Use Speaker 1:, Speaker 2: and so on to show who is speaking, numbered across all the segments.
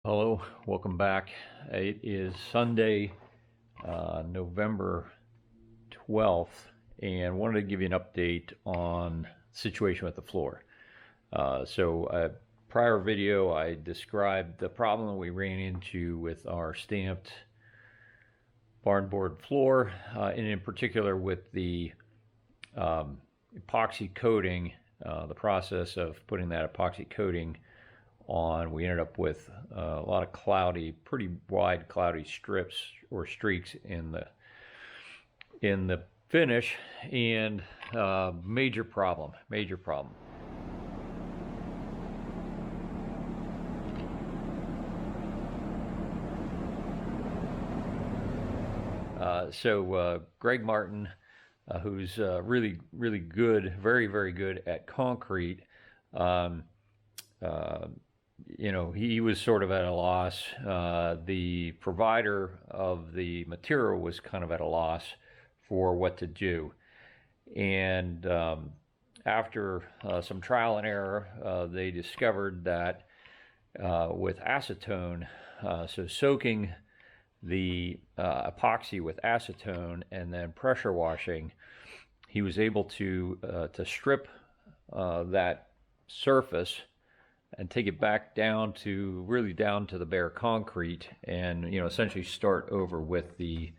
Speaker 1: Hello, welcome back. It is Sunday, November 12th, and wanted to give you an update on the situation with the floor. Prior video, I described the problem that we ran into with our stamped barn board floor, and in particular with the epoxy coating, the process of putting that epoxy coating on. We ended up with a lot of cloudy, pretty wide cloudy strips or streaks in the finish, and major problem. Greg Martin, who's really good, very good at concrete. Um, uh, he was sort of at a loss. The provider of the material was kind of at a loss for what to do. And after some trial and error, they discovered that with acetone, so soaking the epoxy with acetone and then pressure washing, he was able to strip that surface and take it back down to the bare concrete, and essentially start over with the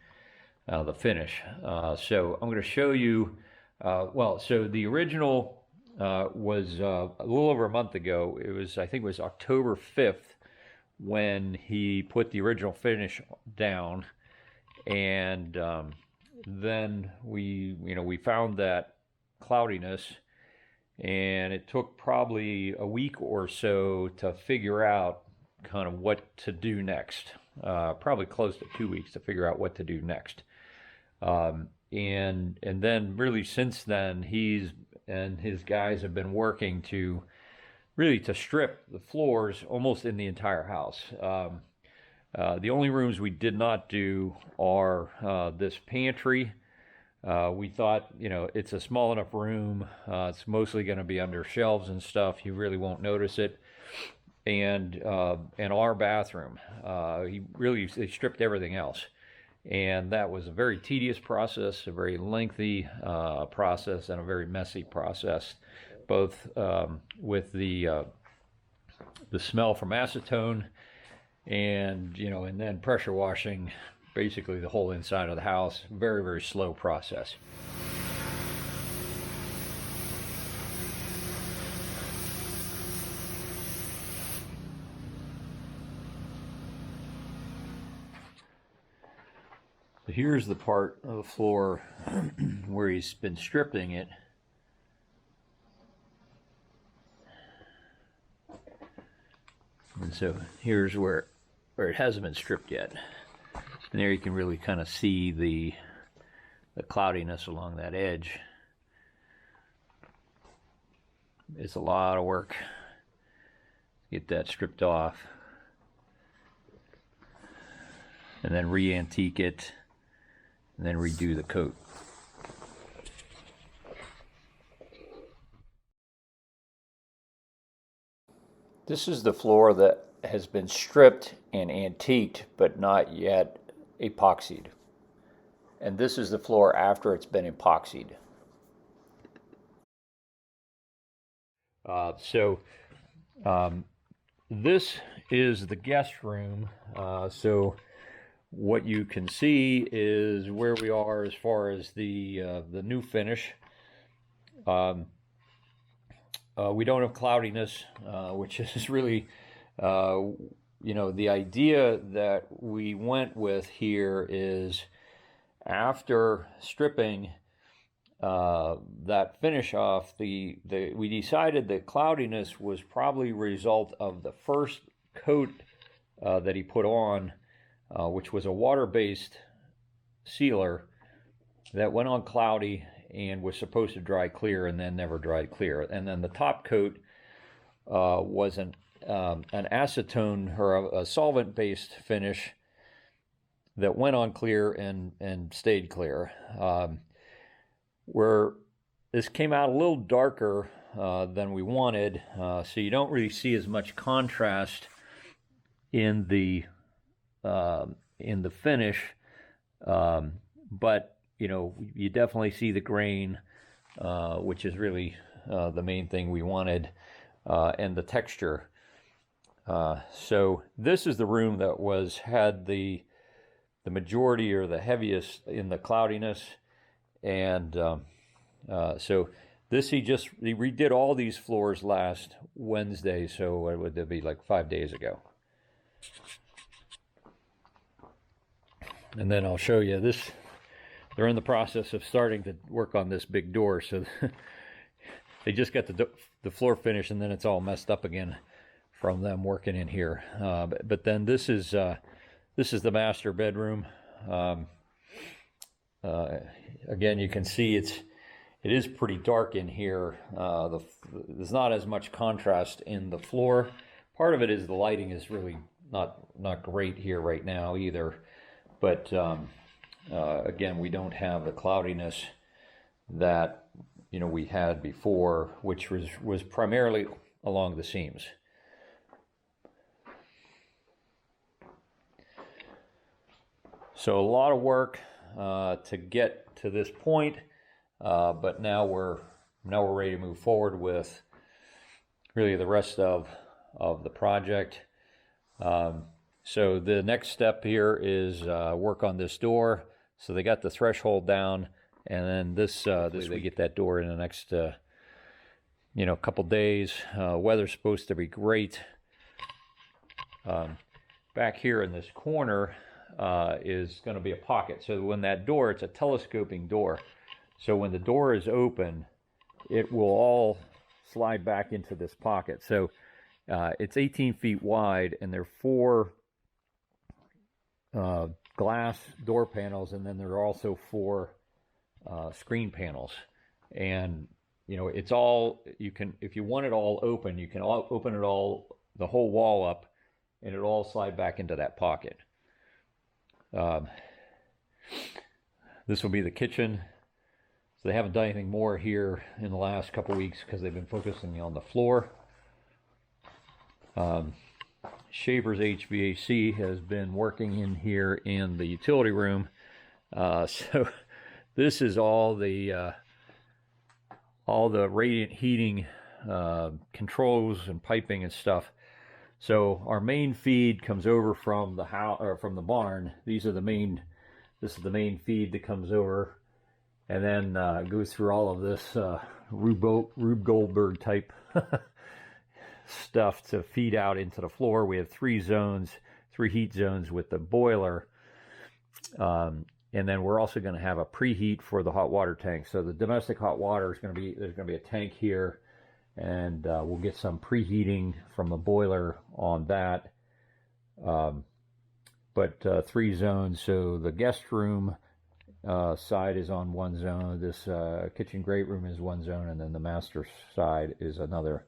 Speaker 1: finish. So I'm going to show you. So the original was a little over a month ago. I think it was October 5th when he put the original finish down, and then we found that cloudiness. And it took probably a week or so to figure out kind of what to do next. Probably close to 2 weeks to figure out what to do next. And then really since then, he's and his guys have been working to strip the floors almost in the entire house. The only rooms we did not do are this pantry. We thought, it's a small enough room. It's mostly going to be under shelves and stuff. You really won't notice it. And our bathroom, they stripped everything else. And that was a very tedious process, a very lengthy process, and a very messy process, both with the smell from acetone and then pressure washing basically the whole inside of the house. Very slow process. So here's the part of the floor where he's been stripping it. And so here's where it hasn't been stripped yet. And there you can really kind of see the cloudiness along that edge. It's a lot of work to get that stripped off, and then re-antique it, and then redo the coat. This is the floor that has been stripped and antiqued but not yet epoxied. And this is the floor after it's been epoxied. This is the guest room. So what you can see is where we are as far as the new finish. We don't have cloudiness, which is really, the idea that we went with here is after stripping that finish off, we decided that cloudiness was probably a result of the first coat that he put on, which was a water-based sealer that went on cloudy and was supposed to dry clear and then never dried clear. And then the top coat was an acetone or a solvent-based finish that went on clear and stayed clear. Where this came out a little darker than we wanted, so you don't really see as much contrast in the finish, but you know, you definitely see the grain, which is really the main thing we wanted, and the texture. So this is the room that had the majority or the heaviest in the cloudiness, and so this he redid all these floors last Wednesday, so it would be like 5 days ago. And then I'll show you this. They're in the process of starting to work on this big door, so they just got the floor finished, and then it's all messed up again from them working in here. But then this is the master bedroom. Again, you can see it is pretty dark in here. There's not as much contrast in the floor. Part of it is the lighting is really not great here right now either. But again, we don't have the cloudiness that we had before, which was primarily along the seams. So a lot of work to get to this point, but now we're ready to move forward with really the rest of the project. So the next step here is work on this door. So they got the threshold down, and then this we get that door in the next couple days. Weather's supposed to be great. Back here in this corner is going to be a pocket. So when that door, it's a telescoping door. So when the door is open, it will all slide back into this pocket. So it's 18 feet wide, and there are 4 glass door panels, and then there are also 4 screen panels. And it's all, you can, if you want it all open, you can open it all, the whole wall up, and it'll all slide back into that pocket. This will be the kitchen. So they haven't done anything more here in the last couple weeks because they've been focusing on the floor. Shafer's HVAC has been working in here in the utility room. So this is all the radiant heating controls and piping and stuff. So our main feed comes over from the house, or from the barn. This is the main feed that comes over, and then goes through all of this Rube Goldberg type stuff to feed out into the floor. We have 3 heat zones with the boiler, and then we're also going to have a preheat for the hot water tank. So the domestic hot water is going to be, there's going to be a tank here, and we'll get some preheating from the boiler on that. But 3 zones. So the guest room side is on one zone. This kitchen great room is one zone, and then the master side is another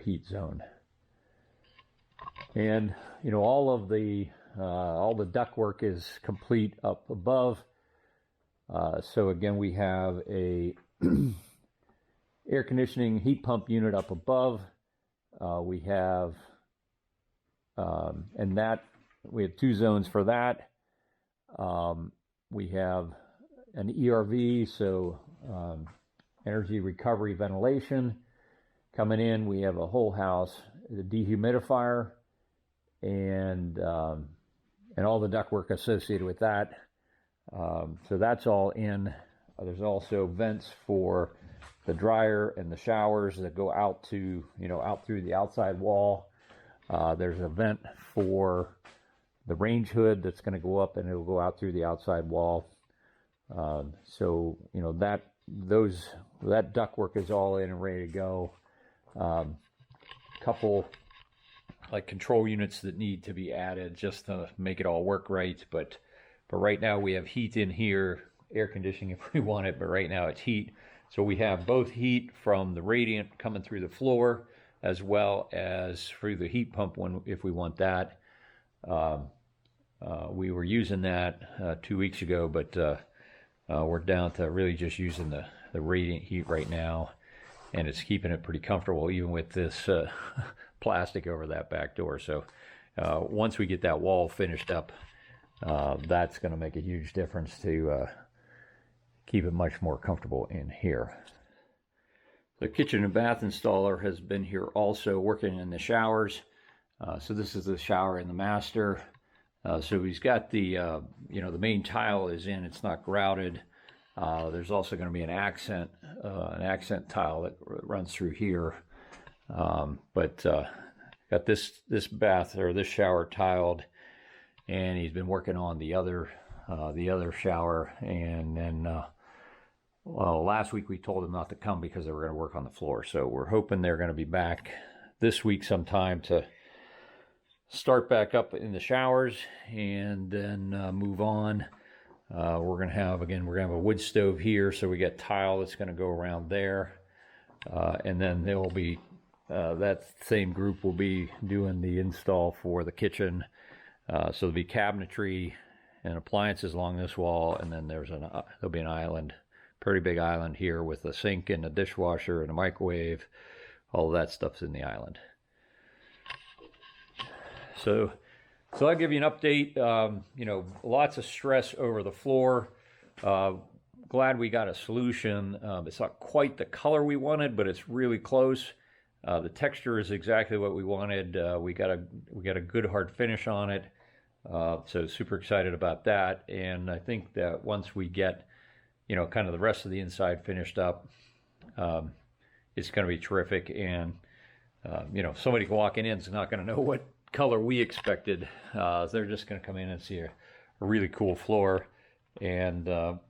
Speaker 1: heat zone. And all the ductwork is complete up above. So again, we have a air conditioning heat pump unit up above. We have we have 2 zones for that. We have an ERV, so energy recovery ventilation coming in. We have a whole house, the dehumidifier, and all the ductwork associated with that. So that's all in. There's also vents for the dryer and the showers that go out to, out through the outside wall. There's a vent for the range hood that's going to go up, and it'll go out through the outside wall. So that ductwork is all in and ready to go. Couple like control units that need to be added just to make it all work right, but right now we have heat in here, air conditioning if we want it, but right now it's heat. So we have both heat from the radiant coming through the floor, as well as through the heat pump if we want that. We were using that 2 weeks ago, but we're down to really just using the radiant heat right now, and it's keeping it pretty comfortable even with this plastic over that back door. So once we get that wall finished up, that's going to make a huge difference to keep it much more comfortable in here. The kitchen and bath installer has been here also working in the showers. So this is the shower in the master. So he's got the, the main tile is in, it's not grouted. There's also going to be an accent tile that runs through here. But got this bath or this shower tiled, and he's been working on the other shower. And then, last week we told him not to come because they were going to work on the floor. So we're hoping they're going to be back this week sometime to start back up in the showers and then move on. We're going to have a wood stove here, so we got tile that's going to go around there. And then there will be, that same group will be doing the install for the kitchen. So there'll be cabinetry and appliances along this wall, and then there'll be an island, pretty big island here with a sink and a dishwasher and a microwave. All of that stuff's in the island. So I'll give you an update. Lots of stress over the floor. Glad we got a solution. It's not quite the color we wanted, but it's really close. The texture is exactly what we wanted. We got a good hard finish on it. So super excited about that. And I think that once we get, kind of the rest of the inside finished up, it's going to be terrific. And, somebody walking in is not going to know what color we expected. They're just going to come in and see a really cool floor, and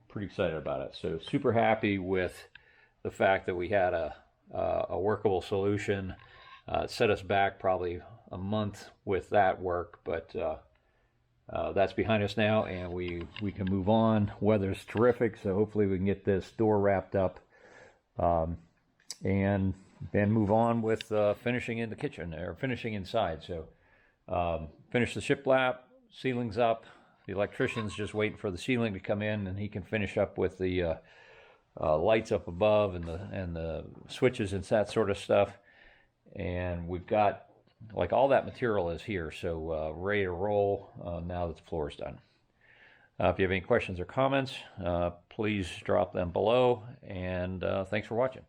Speaker 1: pretty excited about it. So super happy with the fact that we had a workable solution. It set us back probably a month with that work, but that's behind us now, and we can move on. Weather's terrific, so hopefully we can get this door wrapped up and then move on with finishing in the kitchen, or finishing inside. So finish the shiplap, ceiling's up. The electrician's just waiting for the ceiling to come in, and he can finish up with the lights up above and the switches and that sort of stuff. And we've got, all that material is here, so ready to roll now that the floor is done. If you have any questions or comments, please drop them below, and thanks for watching.